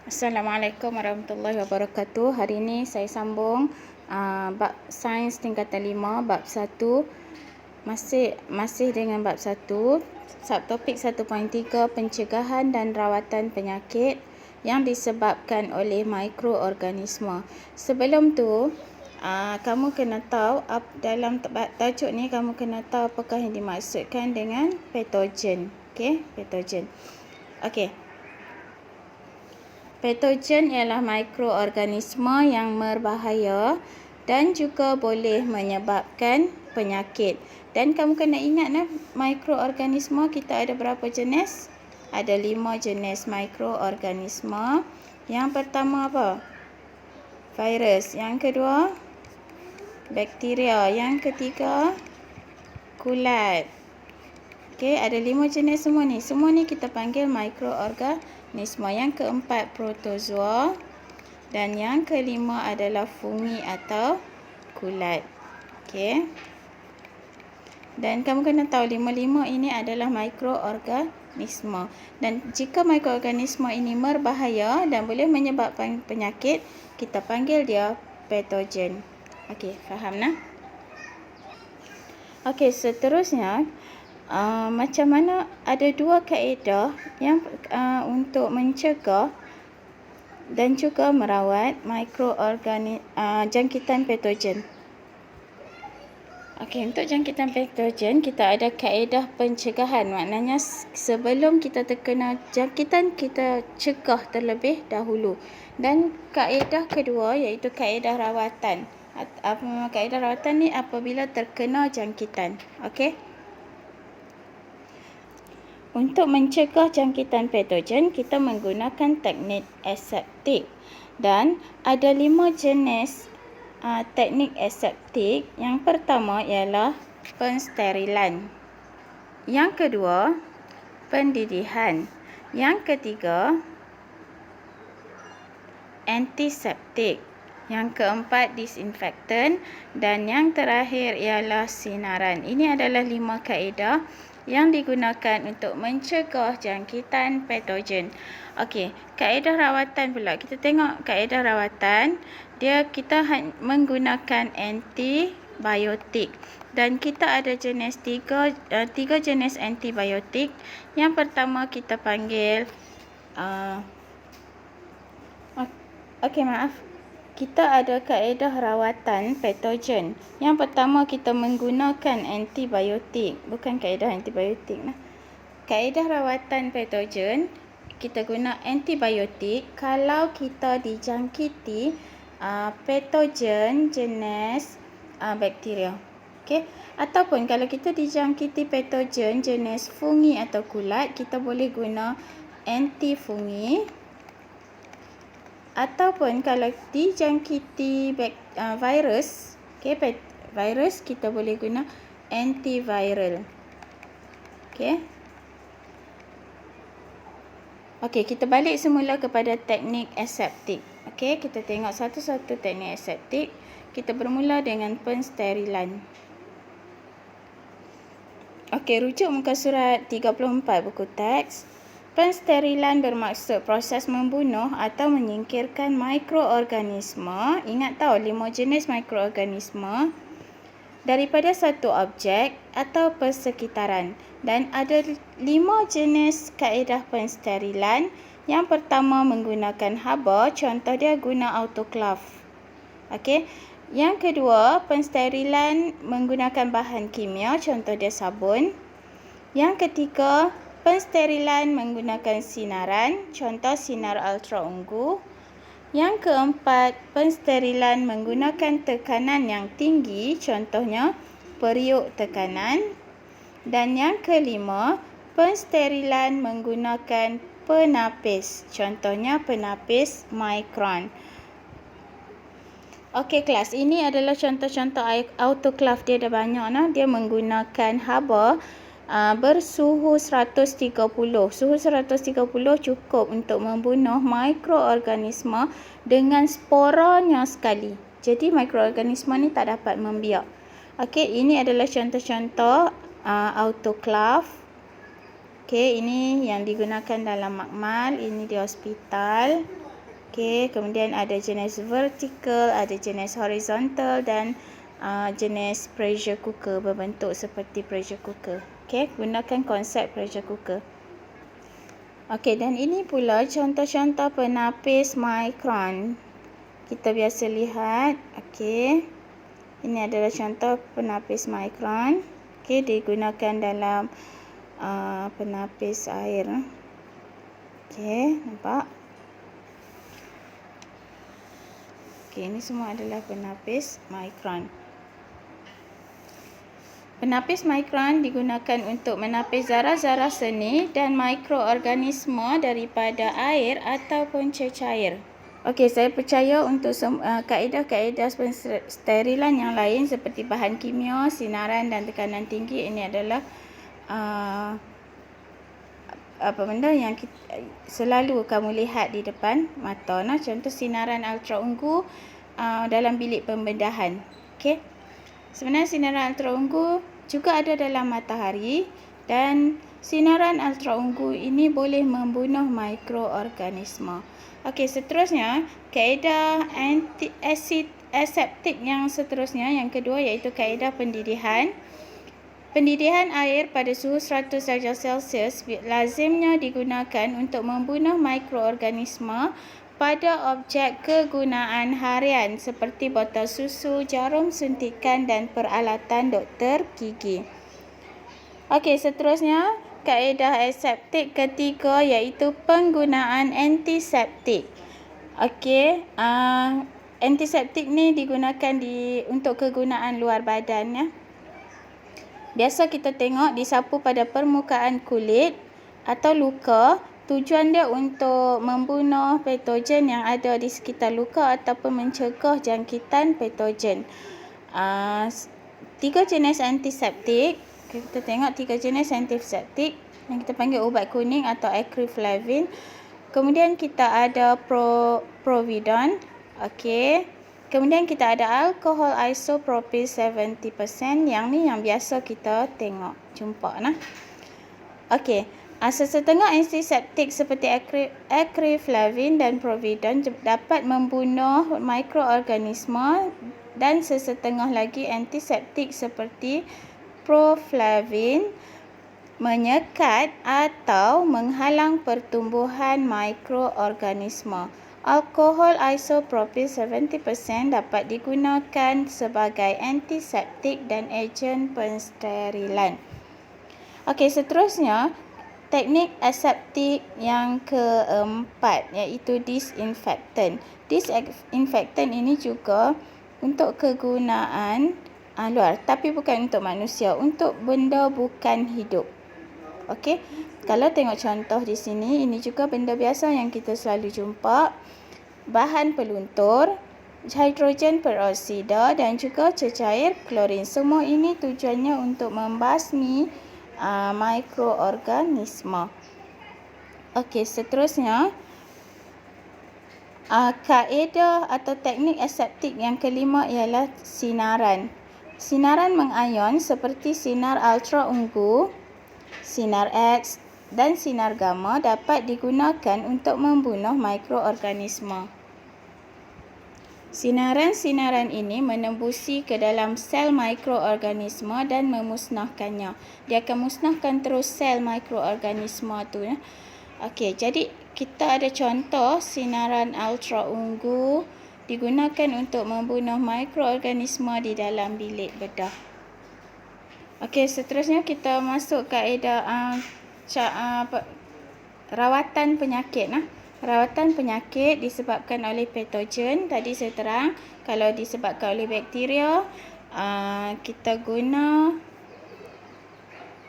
Assalamualaikum warahmatullahi wabarakatuh. Hari ini saya sambung bab sains tingkatan 5 bab 1, masih dengan bab 1, subtopik 1.3 pencegahan dan rawatan penyakit yang disebabkan oleh mikroorganisma. Sebelum tu kamu kena tahu dalam tajuk ni kamu kena tahu apakah yang dimaksudkan dengan patogen. Okey, patogen. Okey. Patogen ialah mikroorganisma yang berbahaya dan juga boleh menyebabkan penyakit. Dan kamu kena ingat mikroorganisma kita ada berapa jenis? Ada 5 jenis mikroorganisma. Yang pertama apa? Virus. Yang kedua, bakteria. Yang ketiga, kulat. Okey, ada 5 jenis semua ni. Semua ni kita panggil mikroorganisma. Yang keempat, protozoa. Dan yang kelima adalah fungi atau kulat. Okey. Dan kamu kena tahu 5 ini adalah mikroorganisma. Dan jika mikroorganisma ini berbahaya dan boleh menyebabkan penyakit, kita panggil dia patogen. Okey, faham nah? Okey, seterusnya macam mana ada 2 kaedah yang untuk mencegah dan juga merawat jangkitan patogen. Okey, untuk jangkitan patogen kita ada kaedah pencegahan. Maknanya sebelum kita terkena jangkitan, kita cegah terlebih dahulu. Dan kaedah kedua iaitu kaedah rawatan. Kaedah rawatan ni apabila terkena jangkitan. Okey. Untuk mencegah jangkitan patogen, kita menggunakan teknik aseptik. Dan ada 5 jenis teknik aseptik. Yang pertama ialah pensterilan. Yang kedua, pendidihan. Yang ketiga, antiseptik. Yang keempat, disinfektan. Dan yang terakhir ialah sinaran. Ini adalah 5 kaedah yang digunakan untuk mencegah jangkitan patogen. Okey, kaedah rawatan pula. Kita tengok kaedah rawatan. Kita menggunakan antibiotik. Dan kita ada jenis 3 jenis antibiotik. Yang pertama kita panggil kita ada kaedah rawatan patogen. Yang pertama kita menggunakan antibiotik, bukan kaedah antibiotik. Kaedah rawatan patogen, kita guna antibiotik kalau kita dijangkiti patogen jenis bakteria. Okey, ataupun kalau kita dijangkiti patogen jenis fungi atau kulat, kita boleh guna antifungi. Ataupun kalau dijangkiti virus, virus, kita boleh guna antiviral. Okey, kita balik semula kepada teknik aseptik. Okey, kita tengok satu-satu teknik aseptik. Kita bermula dengan pensterilan. Okey, rujuk muka surat 34 buku teks. Pensterilan bermaksud proses membunuh atau menyingkirkan mikroorganisma. Ingat tahu 5 jenis mikroorganisma daripada satu objek atau persekitaran. Dan ada 5 jenis kaedah pensterilan. Yang pertama menggunakan haba, contoh dia guna autoclave. Okey. Yang kedua, pensterilan menggunakan bahan kimia, contoh dia sabun. Yang ketiga, pensterilan menggunakan sinaran, contoh sinar ultraungu. Yang keempat, pensterilan menggunakan tekanan yang tinggi, contohnya periuk tekanan. Dan yang kelima, pensterilan menggunakan penapis, contohnya penapis mikron. Okey kelas, ini adalah contoh-contoh autoclave. Dia ada banyak. Dia menggunakan haba bersuhu 130. Suhu 130 cukup untuk membunuh mikroorganisma dengan sporanya sekali. Jadi mikroorganisma ni tak dapat membiak. Okey, ini adalah contoh-contoh autoclave. Okey, ini yang digunakan dalam makmal, ini di hospital. Okey, kemudian ada jenis vertical, ada jenis horizontal dan jenis pressure cooker berbentuk seperti pressure cooker. Okey, gunakan konsep pressure cooker. Okey, dan ini pula contoh-contoh penapis mikron. Kita biasa lihat, okey. Ini adalah contoh penapis mikron. Okey, digunakan dalam penapis air. Okey, nampak? Okey, ini semua adalah penapis mikron. Penapis mikron digunakan untuk menapis zarah-zarah seni dan mikroorganisme daripada air ataupun cecair. Okey, saya percaya untuk kaedah-kaedah sterilan yang lain seperti bahan kimia, sinaran dan tekanan tinggi, ini adalah apa benda yang selalu kamu lihat di depan mata. Nah, contoh sinaran ultraunggu dalam bilik pembedahan. Okey. Sebenarnya sinaran ultraunggu juga ada dalam matahari dan sinaran ultraunggu ini boleh membunuh mikroorganisme. Okey, seterusnya kaedah aseptik yang seterusnya, yang kedua, iaitu kaedah pendidihan. Pendidihan air pada suhu 100 darjah Celsius lazimnya digunakan untuk membunuh mikroorganisme pada objek kegunaan harian seperti botol susu, jarum suntikan dan peralatan doktor gigi. Okey, seterusnya kaedah aseptik ketiga iaitu penggunaan antiseptik. Okey, antiseptik ni digunakan untuk kegunaan luar badan ya. Biasa kita tengok disapu pada permukaan kulit atau luka. Tujuan dia untuk membunuh patogen yang ada di sekitar luka ataupun mencegah jangkitan patogen. Tiga jenis antiseptik. Kita tengok tiga jenis antiseptik yang kita panggil ubat kuning atau acriflavin. Kemudian kita ada Providon. Okey. Kemudian kita ada alkohol isopropyl 70%. Yang ni yang biasa kita tengok, jumpa nah. Okey, sesetengah antiseptik seperti acriflavin dan Providon dapat membunuh mikroorganisme dan sesetengah lagi antiseptik seperti Proflavin menyekat atau menghalang pertumbuhan mikroorganisme. Alkohol isopropyl 70% dapat digunakan sebagai antiseptik dan ejen pensterilan. Okey, seterusnya teknik aseptik yang keempat iaitu disinfektan. Disinfektan ini juga untuk kegunaan luar, tapi bukan untuk manusia, untuk benda bukan hidup. Okey, kalau tengok contoh di sini, ini juga benda biasa yang kita selalu jumpa. Bahan peluntur, hidrogen peroksida dan juga cecair klorin. Semua ini tujuannya untuk membasmi mikroorganisme. Okey, seterusnya kaedah atau teknik aseptik yang kelima ialah sinaran. Sinaran mengayon seperti sinar ultraunggu, sinar X dan sinar gamma dapat digunakan untuk membunuh mikroorganisme. Sinaran-sinaran ini menembusi ke dalam sel mikroorganisme dan memusnahkannya. Dia akan musnahkan terus sel mikroorganisme tu. Okey, jadi kita ada contoh sinaran ultraunggu digunakan untuk membunuh mikroorganisme di dalam bilik bedah. Okey, seterusnya kita masuk kaedah rawatan penyakit. Rawatan penyakit disebabkan oleh patogen. Tadi saya terang, kalau disebabkan oleh bakteria, kita guna.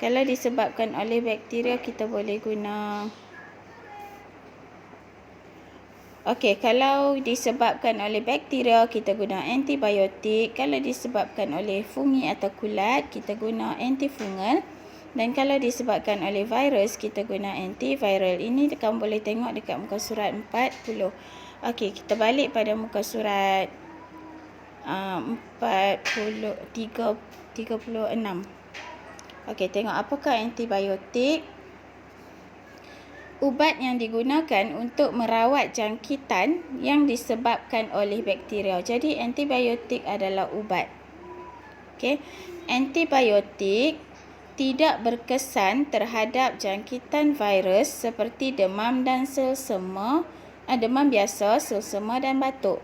Kalau disebabkan oleh bakteria, kita boleh guna. Okey, kalau disebabkan oleh bakteria, kita guna antibiotik. Kalau disebabkan oleh fungi atau kulat, kita guna antifungal. Dan kalau disebabkan oleh virus, kita guna antiviral. Ini kamu boleh tengok dekat muka surat 40. Okey, kita balik pada muka surat 36. Okey, tengok apakah antibiotik. ubat yang digunakan untuk merawat jangkitan yang disebabkan oleh bakteria. Jadi antibiotik adalah ubat. Okey. Antibiotik tidak berkesan terhadap jangkitan virus seperti demam dan selsema, demam biasa, selsema dan batuk.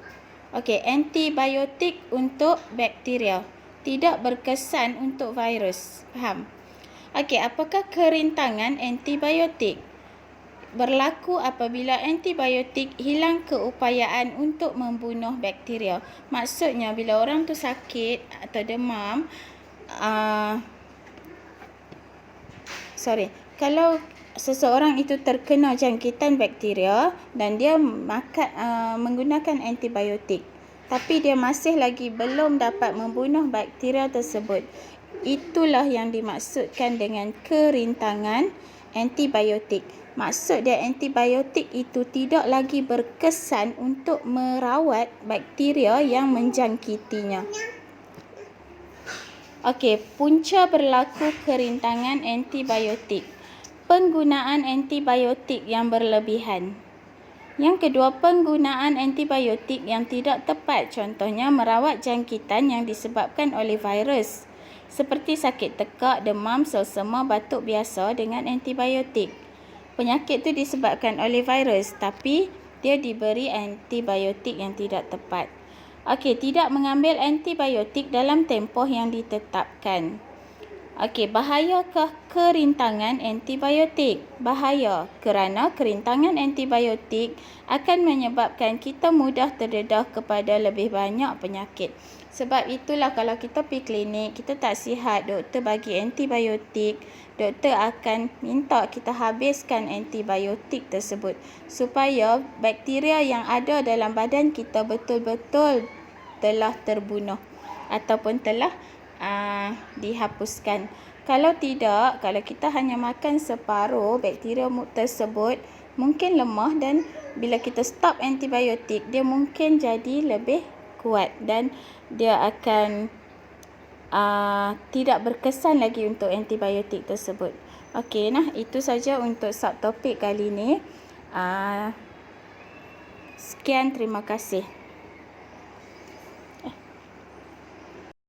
Okey, antibiotik untuk bakteria, tidak berkesan untuk virus. Faham? Okey, apakah kerintangan antibiotik? Berlaku apabila antibiotik hilang keupayaan untuk membunuh bakteria. Maksudnya bila orang tu sakit atau demam, kalau seseorang itu terkena jangkitan bakteria dan dia menggunakan antibiotik, tapi dia masih lagi belum dapat membunuh bakteria tersebut, itulah yang dimaksudkan dengan kerintangan antibiotik. Maksud dia antibiotik itu tidak lagi berkesan untuk merawat bakteria yang menjangkitinya. Okey, punca berlaku kerintangan antibiotik. Penggunaan antibiotik yang berlebihan. Yang kedua, penggunaan antibiotik yang tidak tepat. Contohnya merawat jangkitan yang disebabkan oleh virus, seperti sakit tekak, demam, selsema, batuk biasa dengan antibiotik. Penyakit itu disebabkan oleh virus, tapi dia diberi antibiotik yang tidak tepat. Okey, tidak mengambil antibiotik dalam tempoh yang ditetapkan. Okey, bahayakah kerintangan antibiotik? Bahaya, kerana kerintangan antibiotik akan menyebabkan kita mudah terdedah kepada lebih banyak penyakit. Sebab itulah kalau kita pergi klinik, kita tak sihat, doktor bagi antibiotik, doktor akan minta kita habiskan antibiotik tersebut supaya bakteria yang ada dalam badan kita betul-betul telah terbunuh ataupun telah dihapuskan. Kalau tidak, kalau kita hanya makan separuh, bakteria tersebut mungkin lemah dan bila kita stop antibiotik, dia mungkin jadi lebih kuat dan dia akan tidak berkesan lagi untuk antibiotik tersebut. Okey, itu saja untuk subtopik kali ini. Sekian, terima kasih.